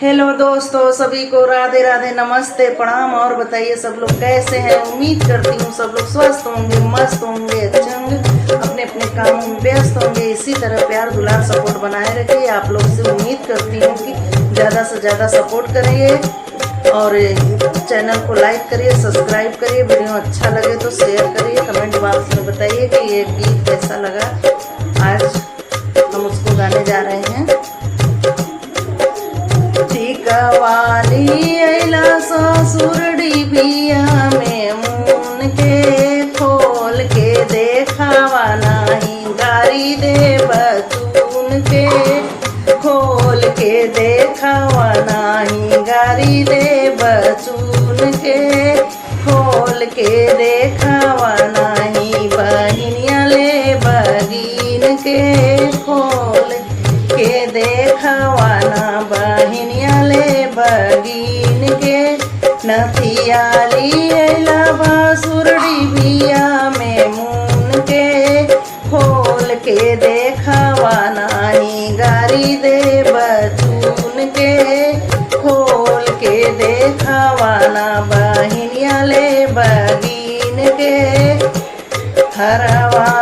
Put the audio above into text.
Hello दोस्तों, सभी को राधे राधे, नमस्ते, प्रणाम। और बताइए सब लोग कैसे हैं। उम्मीद करती हूँ सब लोग स्वस्थ होंगे, मस्त होंगे, अच्छे होंगे, अपने अपने कामों में व्यस्त होंगे। इसी तरह प्यार दुलार सपोर्ट बनाए रखिए। आप लोग से उम्मीद करती हूँ कि ज़्यादा से ज़्यादा सपोर्ट करिए और चैनल को लाइक करिए, सब्सक्राइब करिए। वीडियो अच्छा लगे तो शेयर करिए। कमेंट बॉक्स में बताइए कि ये गीत कैसा लगा। आज हम उसको गाने जा रहे हैं। टिकवाली अइला ससुरडी बिया में मुन के खोल के देखावा नाही गारी दे बचून के खोल के देखावा नाही गारी दे बचून के खोल के देखावा नाही बहिनिया ले बगीन के खोल के देखावा ना बहिनिया ले बगीन के नथियाली अइला बासुरडी बिया में मुन के खोल के देखावा नाही गारी दे बचून के खोल के देखावा ना बहिनिया ले बगीन के हरवा